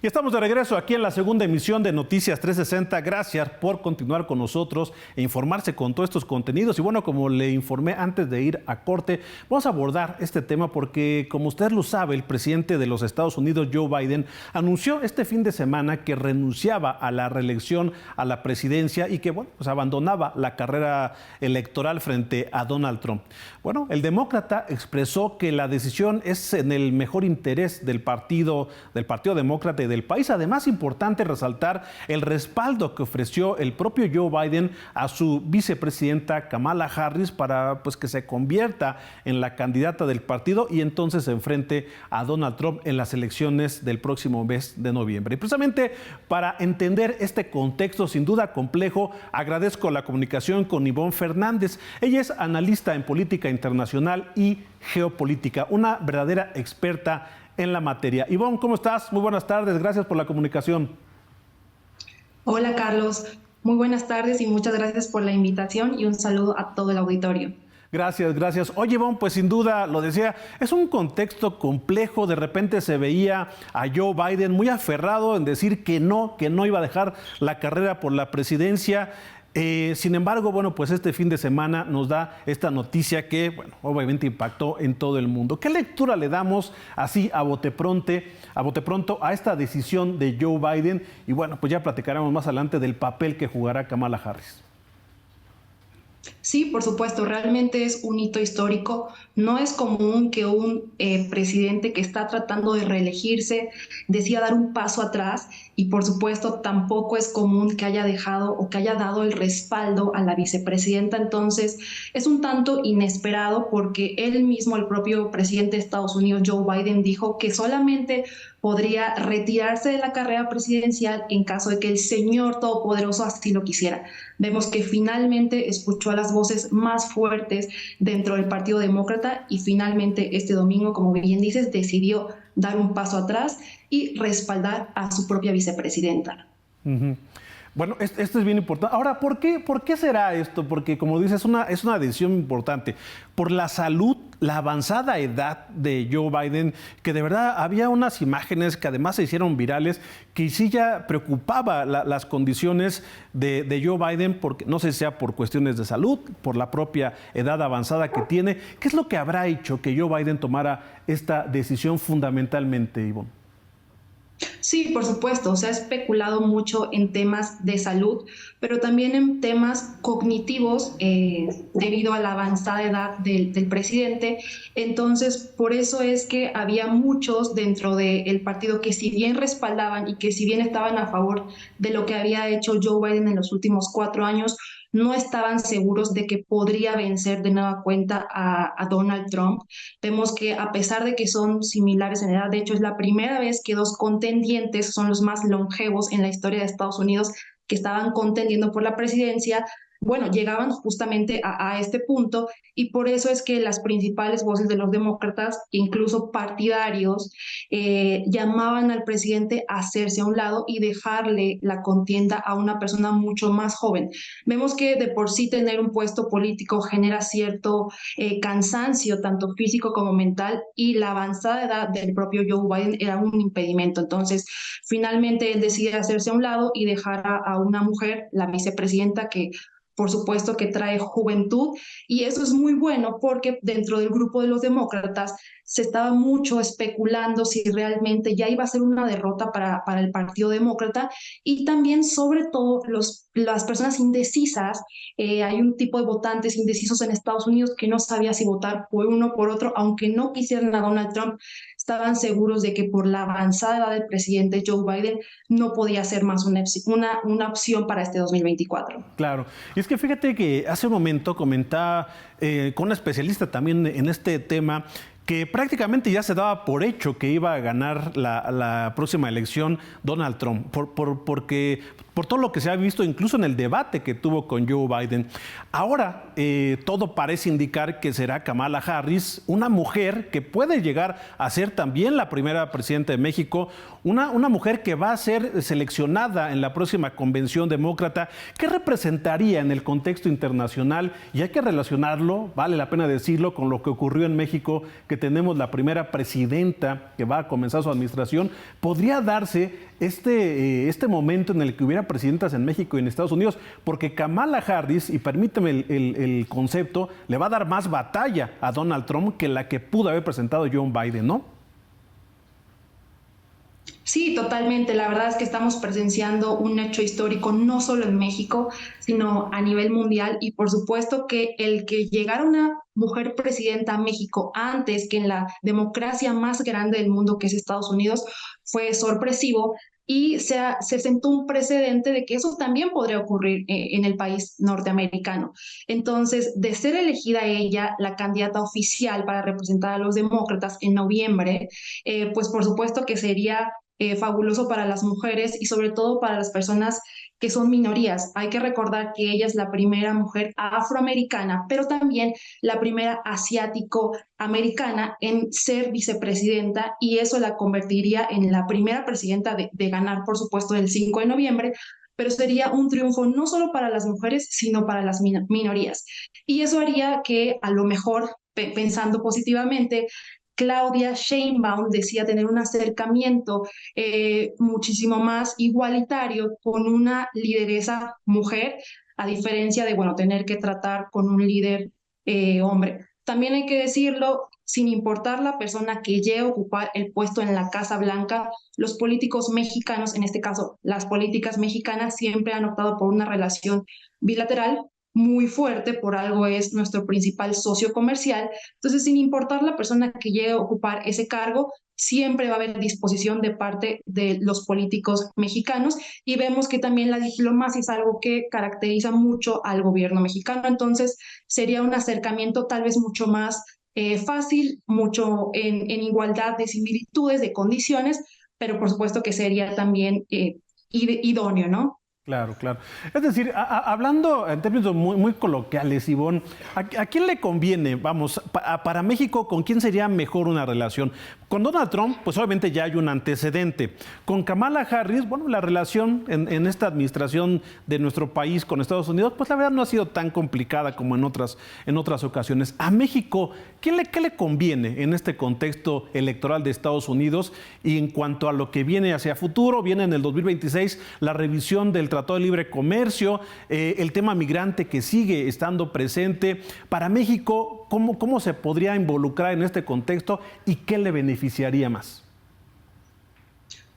Y estamos de regreso aquí en la segunda emisión de Noticias 360. Gracias por continuar con nosotros e informarse con todos estos contenidos. Y bueno, como le informé antes de ir a corte, vamos a abordar este tema porque, como usted lo sabe, el presidente de los Estados Unidos, Joe Biden, anunció este fin de semana que renunciaba a la reelección a la presidencia y que, bueno, pues abandonaba la carrera electoral frente a Donald Trump. Bueno, el demócrata expresó que la decisión es en el mejor interés del Partido Demócrata y del país. Además, importante resaltar el respaldo que ofreció el propio Joe Biden a su vicepresidenta Kamala Harris para que se convierta en la candidata del partido y entonces se enfrente a Donald Trump en las elecciones del próximo mes de noviembre. Y precisamente para entender este contexto sin duda complejo, agradezco la comunicación con Ivonne Fernández. Ella es analista en política internacional y geopolítica, una verdadera experta en la materia. Ivonne, ¿cómo estás? Muy buenas tardes, gracias por la comunicación. Hola Carlos, muy buenas tardes y muchas gracias por la invitación y un saludo a todo el auditorio. Gracias, gracias. Oye, Ivonne, pues sin duda, lo decía, es un contexto complejo. De repente se veía a Joe Biden muy aferrado en decir que no iba a dejar la carrera por la presidencia. Sin embargo, bueno, pues este fin de semana nos da esta noticia que, bueno, obviamente impactó en todo el mundo. ¿Qué lectura le damos así a bote pronto a esta decisión de Joe Biden? Y bueno, pues ya platicaremos más adelante del papel que jugará Kamala Harris. Sí, por supuesto, realmente es un hito histórico. No es común que un presidente que está tratando de reelegirse decida dar un paso atrás y por supuesto tampoco es común que haya dejado o que haya dado el respaldo a la vicepresidenta. Entonces es un tanto inesperado porque él mismo, el propio presidente de Estados Unidos, Joe Biden, dijo que solamente podría retirarse de la carrera presidencial en caso de que el Señor Todopoderoso así lo quisiera. Vemos que finalmente escuchó a las voces más fuertes dentro del Partido Demócrata y finalmente este domingo, como bien dices, decidió dar un paso atrás y respaldar a su propia vicepresidenta. Uh-huh. Bueno, esto es bien importante. Ahora, ¿por qué será esto? Porque, como dices, es una decisión importante. Por la salud, la avanzada edad de Joe Biden, que de verdad había unas imágenes que además se hicieron virales, que sí ya preocupaba las condiciones de Joe Biden, porque no sé si sea por cuestiones de salud, por la propia edad avanzada que tiene. ¿Qué es lo que habrá hecho que Joe Biden tomara esta decisión fundamentalmente, Ivonne? Sí, por supuesto, se ha especulado mucho en temas de salud, pero también en temas cognitivos debido a la avanzada edad del presidente. Entonces, por eso es que había muchos dentro del partido que si bien respaldaban y que si bien estaban a favor de lo que había hecho Joe Biden en los últimos 4 años, no estaban seguros de que podría vencer de nueva cuenta a Donald Trump. Vemos que a pesar de que son similares en edad, de hecho es la primera vez que dos contendientes son los más longevos en la historia de Estados Unidos que estaban contendiendo por la presidencia. Bueno, llegaban justamente a este punto y por eso es que las principales voces de los demócratas, incluso partidarios, llamaban al presidente a hacerse a un lado y dejarle la contienda a una persona mucho más joven. Vemos que de por sí tener un puesto político genera cierto cansancio, tanto físico como mental, y la avanzada edad del propio Joe Biden era un impedimento. Entonces, finalmente él decide hacerse a un lado y dejar a una mujer, la vicepresidenta, que por supuesto que trae juventud y eso es muy bueno porque dentro del grupo de los demócratas se estaba mucho especulando si realmente ya iba a ser una derrota para el Partido Demócrata y también sobre todo las personas indecisas. Hay un tipo de votantes indecisos en Estados Unidos que no sabía si votar por uno o por otro, aunque no quisieran a Donald Trump, estaban seguros de que por la avanzada edad del presidente Joe Biden no podía ser más una opción para este 2024. Claro, y es que fíjate que hace un momento comentaba con una especialista también en este tema que prácticamente ya se daba por hecho que iba a ganar la próxima elección Donald Trump, porque por todo lo que se ha visto incluso en el debate que tuvo con Joe Biden. Ahora todo parece indicar que será Kamala Harris, una mujer que puede llegar a ser también la primera presidenta de México, una mujer que va a ser seleccionada en la próxima convención demócrata. ¿Qué representaría en el contexto internacional? Y hay que relacionarlo, vale la pena decirlo, con lo que ocurrió en México, que tenemos la primera presidenta que va a comenzar su administración. ¿Podría darse este momento en el que hubiera presidentas en México y en Estados Unidos? Porque Kamala Harris, y permíteme el concepto, le va a dar más batalla a Donald Trump que la que pudo haber presentado Joe Biden, ¿no? Sí, totalmente. La verdad es que estamos presenciando un hecho histórico no solo en México, sino a nivel mundial. Y por supuesto que el que llegara una mujer presidenta a México antes que en la democracia más grande del mundo, que es Estados Unidos, fue sorpresivo. Y se sentó un precedente de que eso también podría ocurrir en el país norteamericano. Entonces, de ser elegida ella la candidata oficial para representar a los demócratas en noviembre, pues por supuesto que sería fabuloso para las mujeres y sobre todo para las personas que son minorías. Hay que recordar que ella es la primera mujer afroamericana, pero también la primera asiático-americana en ser vicepresidenta, y eso la convertiría en la primera presidenta de ganar, por supuesto, el 5 de noviembre, pero sería un triunfo no solo para las mujeres, sino para las minorías. Y eso haría que a lo mejor, pensando positivamente, Claudia Sheinbaum decía tener un acercamiento muchísimo más igualitario con una lideresa mujer, a diferencia de, bueno, tener que tratar con un líder hombre. También hay que decirlo, sin importar la persona que llegue a ocupar el puesto en la Casa Blanca, los políticos mexicanos, en este caso las políticas mexicanas, siempre han optado por una relación bilateral muy fuerte, por algo es nuestro principal socio comercial. Entonces, sin importar la persona que llegue a ocupar ese cargo, siempre va a haber disposición de parte de los políticos mexicanos, y vemos que también la diplomacia es algo que caracteriza mucho al gobierno mexicano. Entonces, sería un acercamiento tal vez mucho más fácil, mucho en igualdad de similitudes, de condiciones, pero por supuesto que sería también idóneo, ¿no? Claro, claro. Es decir, hablando en términos muy coloquiales, Ivonne, ¿a quién le conviene, vamos, para México, con quién sería mejor una relación? Con Donald Trump, pues obviamente ya hay un antecedente. Con Kamala Harris, bueno, la relación en esta administración de nuestro país con Estados Unidos, pues la verdad no ha sido tan complicada como en otras ocasiones. A México, ¿qué le conviene en este contexto electoral de Estados Unidos? Y en cuanto a lo que viene hacia futuro, viene en el 2026 la revisión del Tratado de Libre Comercio, el tema migrante que sigue estando presente. Para México, ¿cómo se podría involucrar en este contexto y qué le beneficiaría más?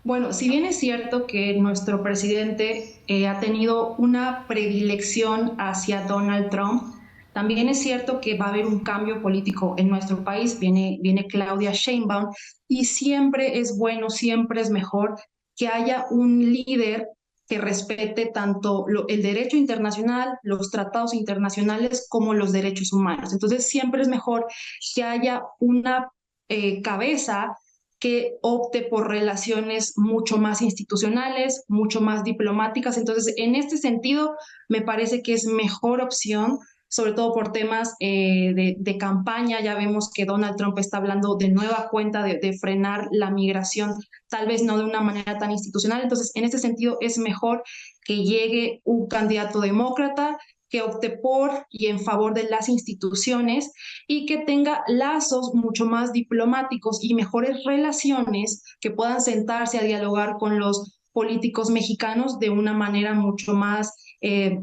Bueno, si bien es cierto que nuestro presidente ha tenido una predilección hacia Donald Trump, también es cierto que va a haber un cambio político en nuestro país. Viene Claudia Sheinbaum, y siempre es bueno, siempre es mejor que haya un líder que respete tanto el derecho internacional, los tratados internacionales, como los derechos humanos. Entonces, siempre es mejor que haya una cabeza que opte por relaciones mucho más institucionales, mucho más diplomáticas. Entonces, en este sentido, me parece que es mejor opción, sobre todo por temas de campaña. Ya vemos que Donald Trump está hablando de nueva cuenta de frenar la migración, tal vez no de una manera tan institucional. Entonces, en este sentido, es mejor que llegue un candidato demócrata que opte por y en favor de las instituciones, y que tenga lazos mucho más diplomáticos y mejores relaciones, que puedan sentarse a dialogar con los políticos mexicanos de una manera mucho más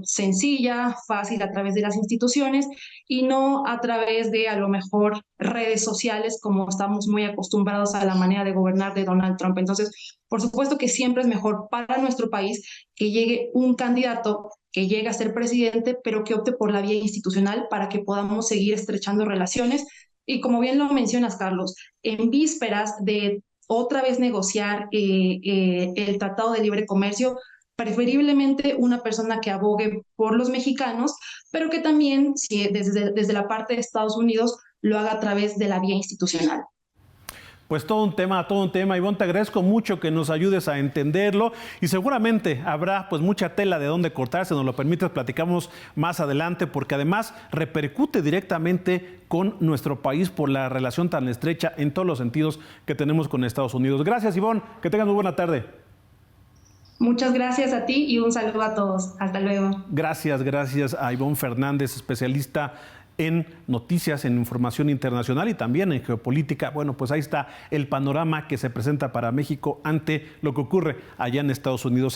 sencilla, fácil, a través de las instituciones, y no a través de, a lo mejor, redes sociales, como estamos muy acostumbrados a la manera de gobernar de Donald Trump. Entonces, por supuesto que siempre es mejor para nuestro país que llegue un candidato que llegue a ser presidente, pero que opte por la vía institucional, para que podamos seguir estrechando relaciones. Y como bien lo mencionas, Carlos, en vísperas de otra vez negociar el Tratado de Libre Comercio, preferiblemente una persona que abogue por los mexicanos, pero que también, si desde la parte de Estados Unidos, lo haga a través de la vía institucional. pues todo un tema. Ivonne, te agradezco mucho que nos ayudes a entenderlo y seguramente habrá pues mucha tela de dónde cortar. Si nos lo permites, platicamos más adelante, porque además repercute directamente con nuestro país por la relación tan estrecha en todos los sentidos que tenemos con Estados Unidos. Gracias, Ivonne, que tengas muy buena tarde. Muchas gracias a ti y un saludo a todos. Hasta luego. Gracias a Ivonne Fernández, especialista en noticias, en información internacional y también en geopolítica. Bueno, pues ahí está el panorama que se presenta para México ante lo que ocurre allá en Estados Unidos.